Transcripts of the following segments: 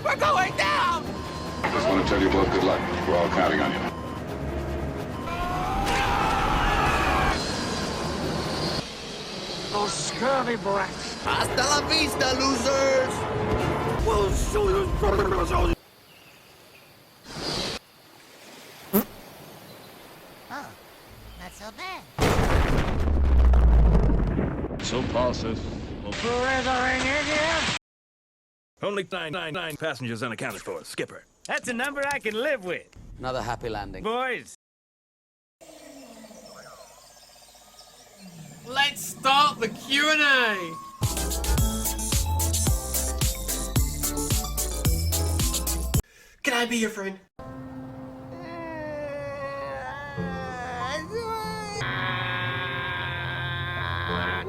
We're going down! I just want to tell you both good luck. We're all counting on you. Those scurvy brats. Hasta la vista, losers! We'll show you. Oh, not so bad. So passes. Surrendering Indian. Only 999 passengers unaccounted for, Skipper. That's a number I can live with. Another happy landing. Boys. Let's start the Q&A. Can I be your friend?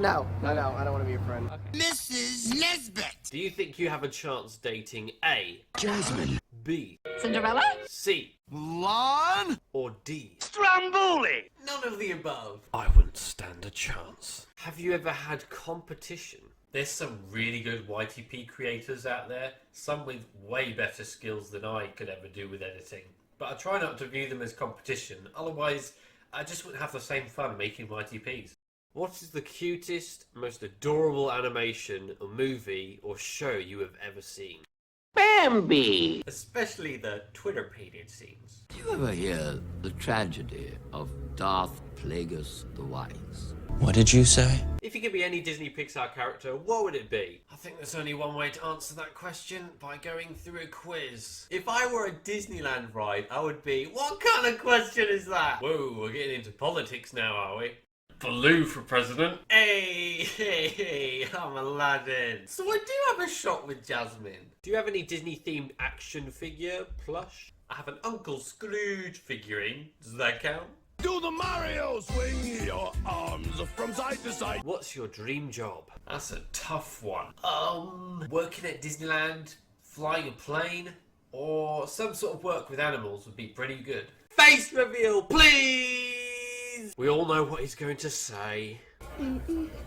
No, I don't want to be your friend. Mrs. Nesbit! Do you think you have a chance dating A, Jasmine. B, Cinderella? C, Lon? or D? Stromboli! None of the above. I wouldn't stand a chance. Have you ever had competition? There's some really good YTP creators out there, some with way better skills than I could ever do with editing. But I try not to view them as competition, otherwise I just wouldn't have the same fun making YTPs. What is the cutest, most adorable animation or movie or show you have ever seen? Bambi. Especially the Twitter-pated scenes. Do you ever hear the tragedy of Darth Plagueis the Wise? What did you say? If you could be any Disney Pixar character, what would it be? I think there's only one way to answer that question, by going through a quiz. If I were a Disneyland ride, I would be, what kind of question is that? Whoa, we're getting into politics now, are we? Baloo for president. Hey, I'm Aladdin. So I do have a shot with Jasmine. Do you have any Disney-themed action figure, plush? I have an Uncle Scrooge figurine. Does that count? Do the Mario swing your arms from side to side. What's your dream job? That's a tough one. Working at Disneyland, flying a plane, or some sort of work with animals would be pretty good. Face reveal, please! We all know what he's going to say. No,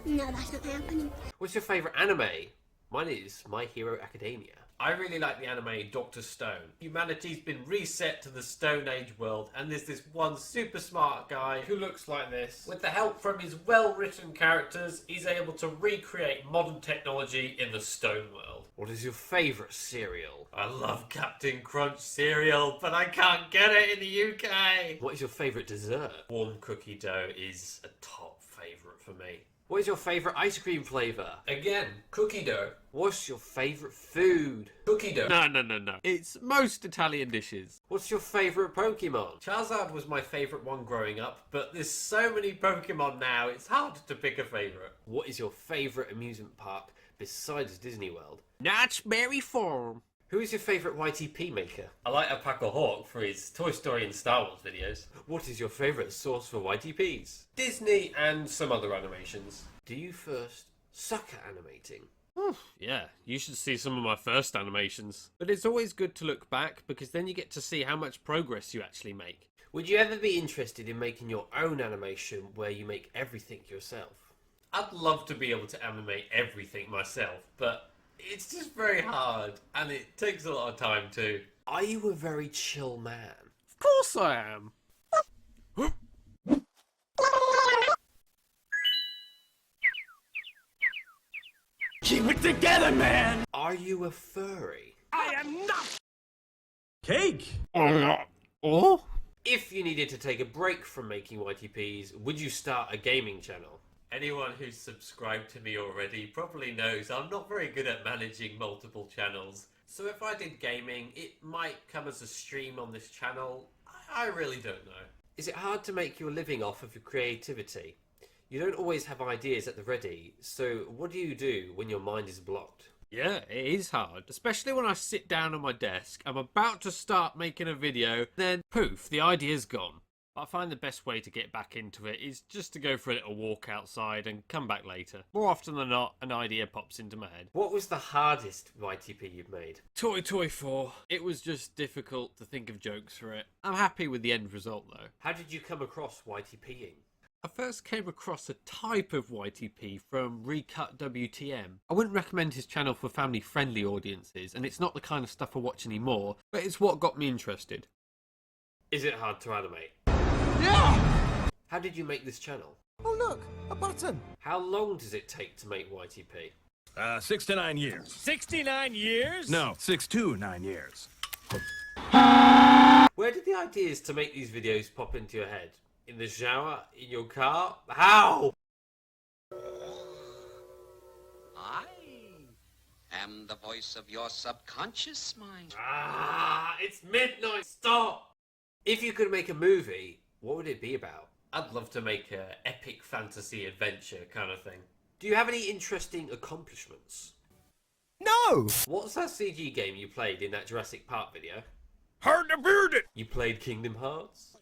that's not happening. What's your favourite anime? Mine is My Hero Academia. I really like the anime Dr. Stone. Humanity's been reset to the Stone Age world, and there's this one super smart guy who looks like this. With the help from his well-written characters, he's able to recreate modern technology in the Stone world. What is your favourite cereal? I love Captain Crunch cereal, but I can't get it in the UK. What is your favourite dessert? Warm cookie dough is a top favourite for me. What is your favourite ice cream flavour? Again, cookie dough. What's your favourite food? Cookie dough. No. It's most Italian dishes. What's your favourite Pokemon? Charizard was my favourite one growing up, but there's so many Pokemon now, it's hard to pick a favourite. What is your favourite amusement park besides Disney World? Knott's Berry Farm. Who is your favourite YTP maker? I like Alpaca Hawk for his Toy Story and Star Wars videos. What is your favourite source for YTPs? Disney and some other animations. Do you first suck at animating? Yeah, you should see some of my first animations. But it's always good to look back, because then you get to see how much progress you actually make. Would you ever be interested in making your own animation where you make everything yourself? I'd love to be able to animate everything myself, but it's just very hard, and it takes a lot of time too. Are you a very chill man? Of course I am. Keep it together, man. Are you a furry? I am not. Cake. Oh? If you needed to take a break from making YTPs, would you start a gaming channel? Anyone who's subscribed to me already probably knows I'm not very good at managing multiple channels. So if I did gaming, it might come as a stream on this channel. I really don't know. Is it hard to make your living off of your creativity? You don't always have ideas at the ready, so what do you do when your mind is blocked? Yeah, it is hard, especially when I sit down on my desk, I'm about to start making a video, then poof, the idea's gone. I find the best way to get back into it is just to go for a little walk outside and come back later. More often than not, an idea pops into my head. What was the hardest YTP you've made? Toy 4. It was just difficult to think of jokes for it. I'm happy with the end result though. How did you come across YTPing? I first came across a type of YTP from Recut WTM. I wouldn't recommend his channel for family-friendly audiences, and it's not the kind of stuff I watch anymore, but it's what got me interested. Is it hard to animate? Yeah! How did you make this channel? Oh look, a button. How long does it take to make YTP? 6 to 9 years. 69 years? No, 6 to 9 years. Where did the ideas to make these videos pop into your head? In the shower? In your car? How? I am the voice of your subconscious mind. It's midnight, stop! If you could make a movie, what would it be about? I'd love to make a epic fantasy adventure kind of thing. Do you have any interesting accomplishments? No! What's that CG game you played in that Jurassic Park video? Hard to beard it! You played Kingdom Hearts?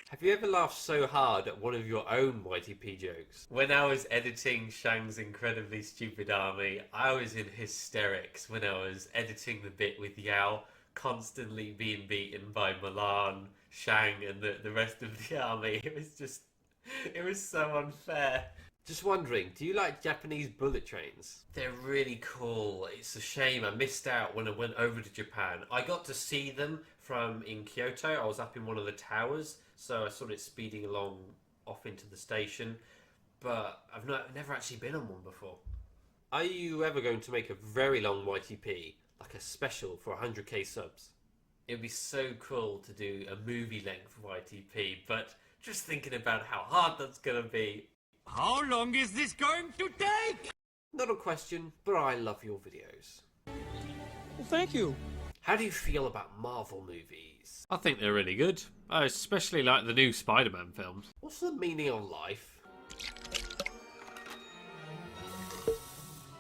Have you ever laughed so hard at one of your own YTP jokes? When I was editing Shang's incredibly stupid army, I was in hysterics when I was editing the bit with Yao constantly being beaten by Milan, Shang and the rest of the army. It was so unfair. Just wondering, do you like Japanese bullet trains? They're really cool. It's a shame I missed out when I went over to Japan. I got to see them from in Kyoto. I was up in one of the towers, so I saw it speeding along off into the station. But I've never actually been on one before. Are you ever going to make a very long YTP, like a special for 100k subs? It'd be so cool to do a movie-length YTP, but just thinking about how hard that's gonna be. How long is this going to take? Not a question, but I love your videos. Well, thank you. How do you feel about Marvel movies? I think they're really good. I especially like the new Spider-Man films. What's the meaning of life?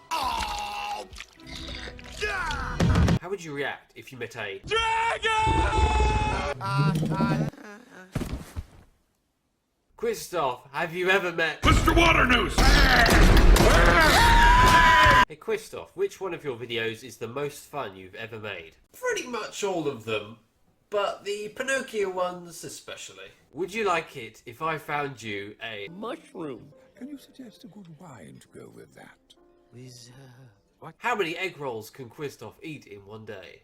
Oh! How would you react if you met a Dragon! Qwistoff, have you ever met Mr. Waternoose! Hey Qwistoff, which one of your videos is the most fun you've ever made? Pretty much all of them, but the Pinocchio ones especially. Would you like it if I found you a Mushroom. Can you suggest a good wine to go with that? How many egg rolls can Qwistoff eat in one day?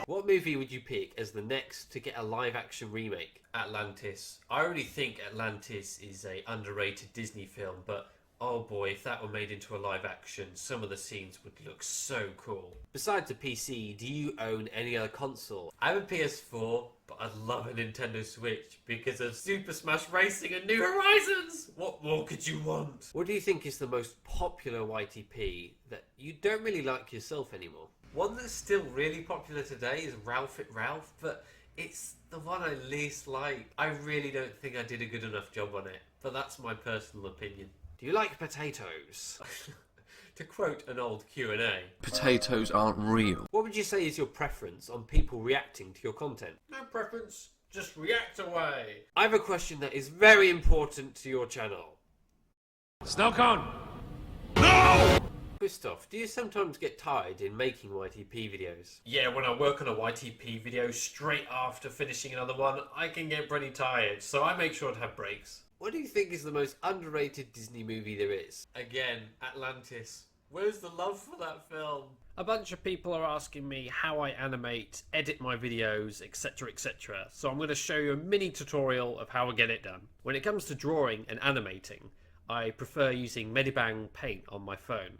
What movie would you pick as the next to get a live-action remake? Atlantis. I already think Atlantis is a underrated Disney film, but oh boy, if that were made into a live-action, some of the scenes would look so cool. Besides the PC, do you own any other console? I have a PS4, but I'd love a Nintendo Switch because of Super Smash Racing and New Horizons! What more could you want? What do you think is the most popular YTP that you don't really like yourself anymore? One that's still really popular today is Ralph It Ralph, but it's the one I least like. I really don't think I did a good enough job on it, but that's my personal opinion. Do you like potatoes? To quote an old Q&A. Potatoes aren't real. What would you say is your preference on people reacting to your content? No preference, just react away. I have a question that is very important to your channel. Snow cone! No! Qwistoff, do you sometimes get tired in making YTP videos? Yeah, when I work on a YTP video straight after finishing another one, I can get pretty tired, so I make sure to have breaks. What do you think is the most underrated Disney movie there is? Again, Atlantis. Where's the love for that film? A bunch of people are asking me how I animate, edit my videos, etc, etc. So I'm going to show you a mini tutorial of how I get it done. When it comes to drawing and animating, I prefer using Medibang Paint on my phone.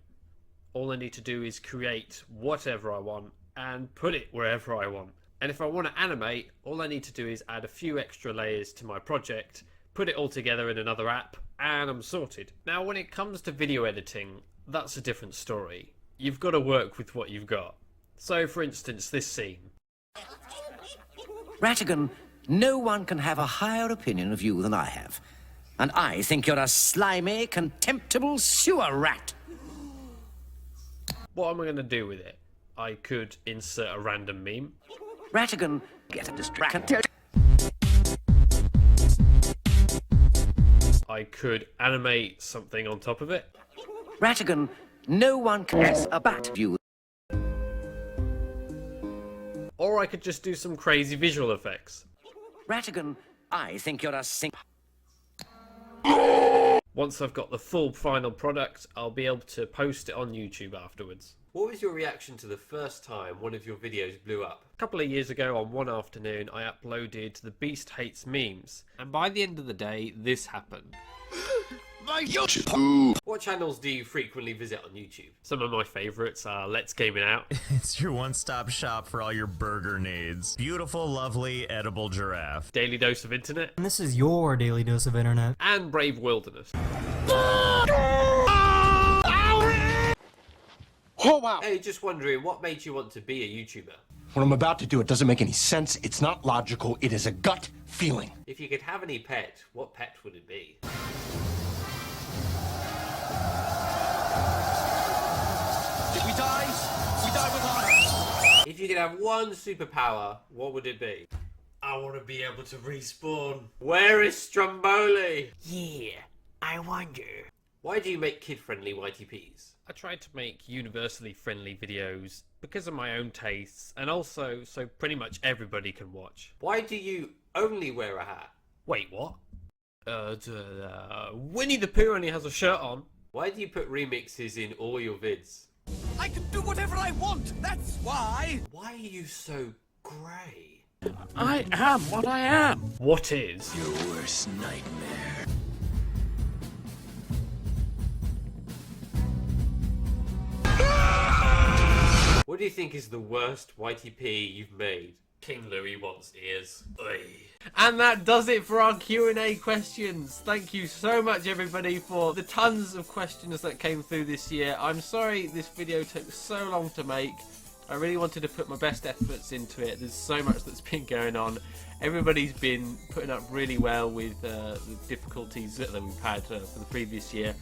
All I need to do is create whatever I want and put it wherever I want. And if I want to animate, all I need to do is add a few extra layers to my project, put it all together in another app, and I'm sorted. Now, when it comes to video editing, that's a different story. You've got to work with what you've got. So, for instance, this scene. Ratigan, no one can have a higher opinion of you than I have. And I think you're a slimy, contemptible sewer rat. What am I going to do with it? I could insert a random meme. Ratigan, get a distraction. I could animate something on top of it. Ratigan, no one can guess a bat view. or I could just do some crazy visual effects. Brodragon, I think you're a Once I've got the full final product, I'll be able to post it on YouTube afterwards. What was your reaction to the first time one of your videos blew up? A couple of years ago on one afternoon, I uploaded The Beast Hates Memes, and by the end of the day, this happened. My YouTube. What channels do you frequently visit on YouTube? Some of my favourites are Let's Gaming Out. It's your one-stop shop for all your burger needs. Beautiful, lovely, edible giraffe. Daily Dose of Internet. And this is your Daily Dose of Internet. And Brave Wilderness. Oh, wow. Hey, just wondering, what made you want to be a YouTuber? What I'm about to do, it doesn't make any sense. It's not logical. It is a gut feeling. If you could have any pet, what pet would it be? Did we die? We died with honor. If you could have one superpower, what would it be? I want to be able to respawn. Where is Stromboli? Yeah, I wonder. Why do you make kid-friendly YTPs? I tried to make universally friendly videos because of my own tastes, and also so pretty much everybody can watch. Why do you only wear a hat? Wait, what? Winnie the Pooh only has a shirt on. Why do you put remixes in all your vids? I can do whatever I want. That's why. Why are you so grey? I am what I am. What is Your worst nightmare. What do you think is the worst YTP you've made? King Louis wants ears. Oy. And that does it for our Q&A questions. Thank you so much everybody for the tons of questions that came through this year. I'm sorry this video took so long to make. I really wanted to put my best efforts into it. There's so much that's been going on. Everybody's been putting up really well with the difficulties that we've had for the previous year.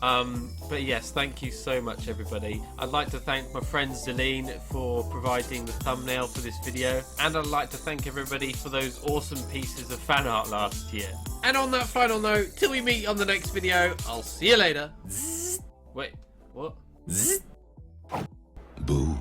But yes, thank you so much everybody. I'd like to thank my friend Zelene for providing the thumbnail for this video, and I'd like to thank everybody for those awesome pieces of fan art last year. And on that final note, till we meet on the next video, I'll see you later. Wait, what? Boo.